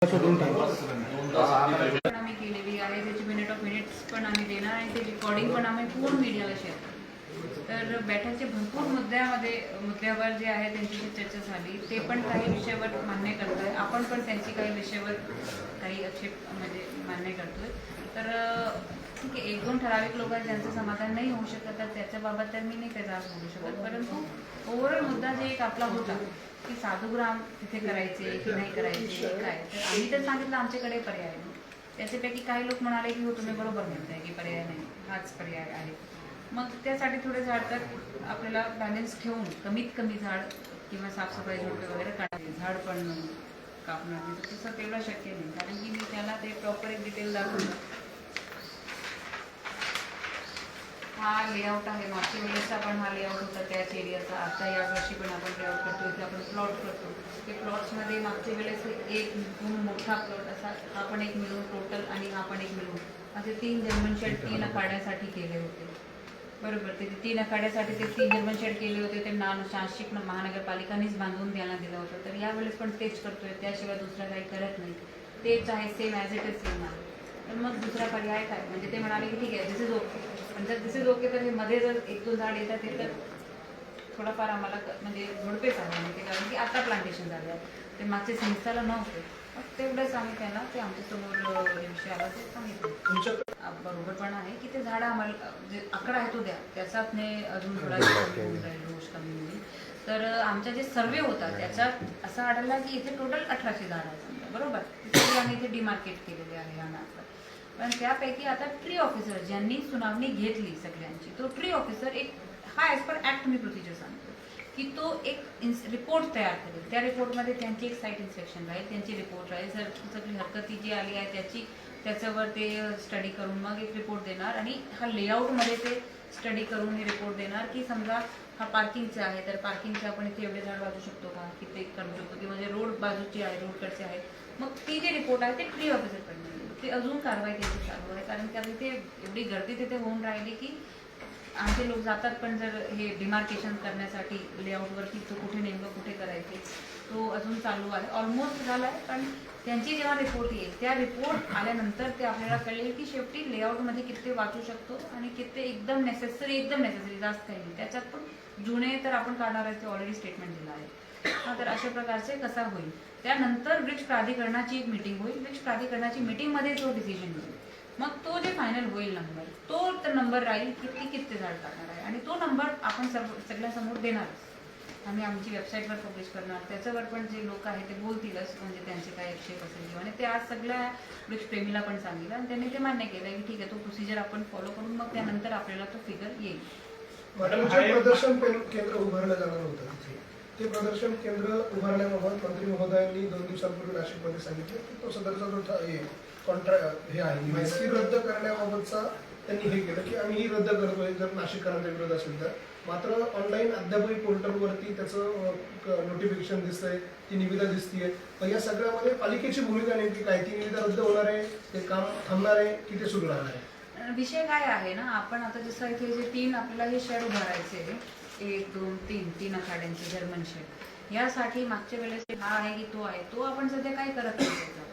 पण आम्ही केलेली आहे, त्याची मिनिट ऑफ मिनिट्स पण आम्ही देणार आणि ते रेकॉर्डिंग पण आम्ही पूर्ण मीडियाला शेअर करतो. तर बैठकचे भरपूर मुद्द्यावर जे आहे त्यांची चर्चा झाली, ते पण काही विषयावर मान्य करतोय, आपण पण त्यांची काही विषयावर काही आक्षेप म्हणजे मान्य करतोय. तर ठीक आहे, एक दोन ठराविक लोक ज्यांचं समाधान नाही होऊ शकत तर त्याच्याबाबत तर मी नाही काही आज बोलू शकत, परंतु ओव्हरऑल मुद्दा जे एक आपला होता की साधुग्राम तिथे करायचे की नाही करायचे काय, तर आम्ही तर सांगितलं आमच्याकडे पर्याय नाही. त्याच्यापैकी काही लोक म्हणाले की हो तुम्ही बरोबर म्हणताय की पर्याय नाही, हाच पर्याय आहे. मग त्यासाठी थोडे झाड तर आपल्याला बॅलन्स ठेवून कमीत कमी झाड किंवा साफसफाई झोपे वगैरे काढायचे, झाड पण कापणार नाही, तर तसं तेवढं शक्य नाही, कारण की मी त्याला ते प्रॉपर एक डिटेल दाखवलं. हा लेआउट आहे, मागच्या वेळेसचा पण हा लेआउट होता त्याच एरियाचा, आता यावर्षी पण आपण लेआउट करतो, इथे आपण प्लॉट करतो. ते प्लॉट्समध्ये मागच्या वेळेस एक मोठा प्लॉट असा हा पण एक मिळून टोटल आणि हा पण एक मिळून असे 3 जर्मन शेड 3 आखाड्यासाठी केले होते. बरोबर, ते 3 आखाड्यासाठी ते 3 जर्मन शेड केले होते, ते नाशिक महानगरपालिकानेच बांधून द्यायला दिलं होतं. तर यावेळेस पण तेच करतोय, त्याशिवाय दुसरं काही करत नाही, तेच आहे, same as it is same आहे. तर मग दुसरा पर्याय काय, म्हणजे ते म्हणाले की ठीक आहे दिस इज ओके, पण जर दिस इज ओके तर हे मध्ये जर 1-2 झाड येतात हे तर थोडंफार आम्हाला म्हणजे झोडपेच आहे म्हणजे, कारण की आता प्लांटेशन झाले आहे, ते मागच्या संस्थाला नव्हते. मग तेवढंच आम्ही त्यांना ते आमच्यासमोर विषय आला ते सांगितलं. बरोबर पण आहे की ते झाडं आम्हाला जे आकडा आहे तो द्या, त्याच्यात नाही अजून थोडा रोज कमी होईल. तर आमचा जे सर्वे होता त्याच्यात असं आढळला की इथे टोटल 1800 झाड आहेत, बरोबर, ते आम्ही इथे डिमार्केट केलेले आहे या मॅपवर. पण त्यापैकी आता ट्री ऑफिसर ज्यांनी सुनावणी घेतली सगळ्यांची, तो ट्री ऑफिसर एक हा ॲज पर ॲक्ट मी प्रोसिजर सांगतो की तो एक रिपोर्ट तयार करेल. त्या रिपोर्टमध्ये त्यांची एक साईट इन्स्पेक्शन राहील, त्यांची रिपोर्ट राहील, सगळी हरकती जी आली आहे त्याच्यावर ते स्टडी करून मग एक रिपोर्ट देणार, आणि हा लेआउटमध्ये ते स्टडी करून हे रिपोर्ट देणार की समजा हा पार्किंगचा आहे तर पार्किंगचे आपण इथे एवढे झाड वाजू शकतो का, की ते करू शकतो, की म्हणजे रोड बाजूची आहे, रोडकडचे आहे. मग ती जी रिपोर्ट आहे ते ट्री ऑफिसरकडनं ते अजून कारवाई त्याची चालू आहे, कारण की तिथे एवढी गर्दी तिथे होऊन राहिली की आमचे लोक जातात, पण जर हे डिमार्केशन करण्यासाठी लेआउटवरती तो कुठे नेमकं कुठे करायचे तो अजून चालू आहे, ऑलमोस्ट झाला आहे. पण त्यांची जेव्हा रिपोर्ट येईल त्या रिपोर्ट आल्यानंतर ते आपल्याला कळेल की शेवटी लेआउटमध्ये किती वाचू शकतो आणि किती एकदम नेसेसरी जास्त काही नाही. त्याच्यात पण जुने तर आपण काढणार आहे, ते ऑलरेडी स्टेटमेंट दिलं आहे. हा, तर अशा प्रकारचे कसा होईल. त्यानंतर वृक्ष प्राधिकरणाची एक मीटिंग होईल, वृक्ष प्राधिकरणाची मीटिंगमध्ये जो डिसिजन होईल, मग तो जे फायनल होईल नंबर, तो तर नंबर राहील किती झाड काढणार आहे, आणि तो नंबर आपण सगळ्यासमोर देणारच. आम्ही आमची वेबसाईटवर पब्लिश करणार, त्याच्यावर पण जे लोक आहेत ते बोलतीलच, म्हणजे त्यांचे काय आक्षेप असेल किंवा, आणि ते आज सगळ्या वृक्षप्रेमीला पण सांगितलं आणि त्यांनी ते मान्य केलं की ठीक आहे, तो प्रोसिजर आपण फॉलो करून मग त्यानंतर आपल्याला तो फिगर येईल. प्रदर्शन केंद्र उभारलं जाणार होतं, ते प्रदर्शन केंद्र उभारण्याबाबत मंत्री महोदयांनी 2 दिवसांपूर्वी नाशिकमध्ये सांगितलं की तो सदरचा जो कॉन्ट्रॅक्ट हे आहे रद्द करण्याबाबतचा त्यांनी हे केलं की आम्ही ही रद्द करतोय जर नाशिककरांचा विरोध असेल तर. मात्र ऑनलाईन अद्यापही पोर्टलवरती त्याचं नोटिफिकेशन दिसतंय, ती निविदा दिसतीये. पण या सगळ्यामध्ये पालिकेची भूमिका नेमकी काय, ती निविदा रद्द होणार आहे, ते काम थांबणार आहे की ते सुरू राहणार आहे? विषय काय आहे ना, आपण आता जसं इथे जे 3 आपल्याला हे शेड उभारायचे 1, 2, 3 आखाड्यांचे जर्मन शेड, यासाठी मागच्या वेळेस हा आहे की तो आहे, तो आपण सध्या काय करत नाही,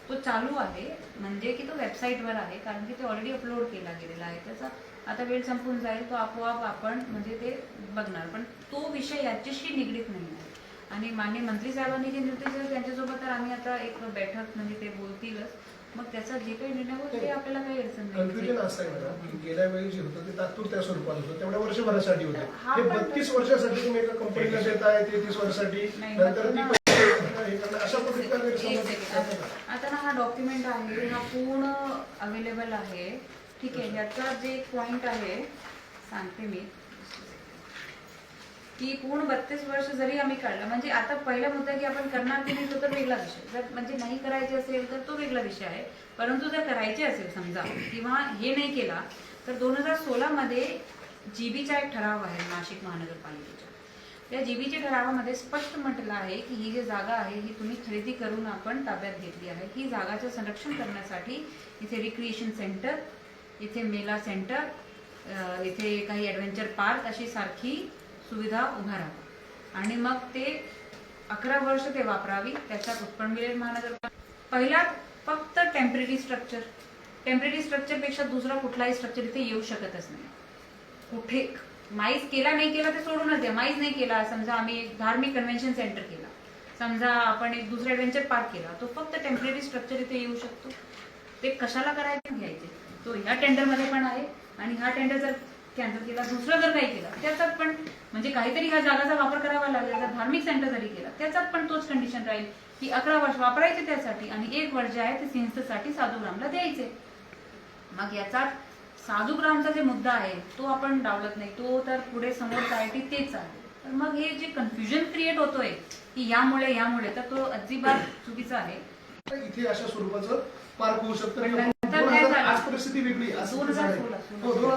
तो चालू आहे, म्हणजे की तो वेबसाईटवर आहे, कारण की ते ऑलरेडी अपलोड केला गेलेला आहे. त्याचा आता वेळ संपून जाईल, तो आपोआप आपण म्हणजे ते बघणार, पण तो विषय याच्याशी निगडीत नाही आहे. आणि माननीय मंत्री साहेबांनी जे निर्देश दिले त्यांच्यासोबत तर आम्ही आता एक बैठक म्हणजे ते बोलतीलच, मग त्याचा जे काही निर्णय होतो ते आपल्याला काही अडचण नाही. कन्फ्युजन असं आहे मॅडम की गेल्या वेळी जे होतं ते तात्पुरत्या स्वरूपात होतं, तेवढ्या वर्षभरासाठी होतं. हे 32 वर्षासाठी तुम्ही एका कंपनीला देत आहे, 33 वर्षासाठी, नंतर अशा पद्धतीने. आता ना हा डॉक्युमेंट आहे, हा पूर्ण अवेलेबल आहे, ठीक आहे. याचा जे पॉइंट आहे सांगते मी की पूर्ण 32 वर्ष जरी आम्ही काढलं, म्हणजे आता पहिला मुद्दा की आपण करणार की नाही तो तर वेगळा विषय, जर म्हणजे नाही करायचे असेल तर तो वेगळा विषय आहे. परंतु जर करायचे असेल समजा किंवा हे नाही केला तर 2016 मध्ये जीबीचा एक ठराव आहे नाशिक महानगरपालिकेचा. त्या जीबीच्या ठरावामध्ये स्पष्ट म्हटलं आहे की ही जी जागा आहे ही तुम्ही खरेदी करून आपण ताब्यात घेतली आहे. ही जागाचं संरक्षण करण्यासाठी इथे रिक्रिएशन सेंटर, इथे मेला सेंटर, इथे काही ॲडव्हेंचर पार्क अशी सारखी सुविधा उभारावी, आणि मग ते 11 वर्ष ते वापरावी. त्याच्यात उत्पन्न मिळेल महानगरपालिका. पहिला फक्त टेम्पररी स्ट्रक्चरपेक्षा दुसरा कुठलाही स्ट्रक्चर इथे येऊ शकतच नाही कुठे. माईज केला नाही केला ते सोडूनच द्या. माईज नाही केला, समजा आम्ही एक धार्मिक कन्व्हेन्शन सेंटर केला, समजा आपण एक दुसरा ऍडव्हेंचर पार्क केला, तो फक्त टेम्पररी स्ट्रक्चर इथे येऊ शकतो. ते कशाला करायचे घ्यायचे, तो ह्या टेंडरमध्ये पण आहे. आणि हा टेंडर जर कॅन्सल केला, दुसरं जर काही केलं त्याच्यात पण म्हणजे काहीतरी ह्या जागाचा वापर करावा लागेल. जर धार्मिक सेंटर जरी केला त्याच्यात पण तोच कंडिशन राहील की 11 वर्ष वापरायचे त्यासाठी आणि 1 वर्ष जे आहे ते सिंहस्थसाठी साधूग्रामला द्यायचे. मग याचा साधूग्रामचा जे मुद्दा आहे तो आपण डावलत नाही, तो तर पुढे समोर काय तेच आहे. तर मग हे जे कन्फ्युजन क्रिएट होतोय की यामुळे तर तो अजिबात चुकीचा आहे. इथे अशा स्वरूपाचं पार्क होऊ शकतं. नंतर काय झालं? आज परिस्थिती वेगळी. 2016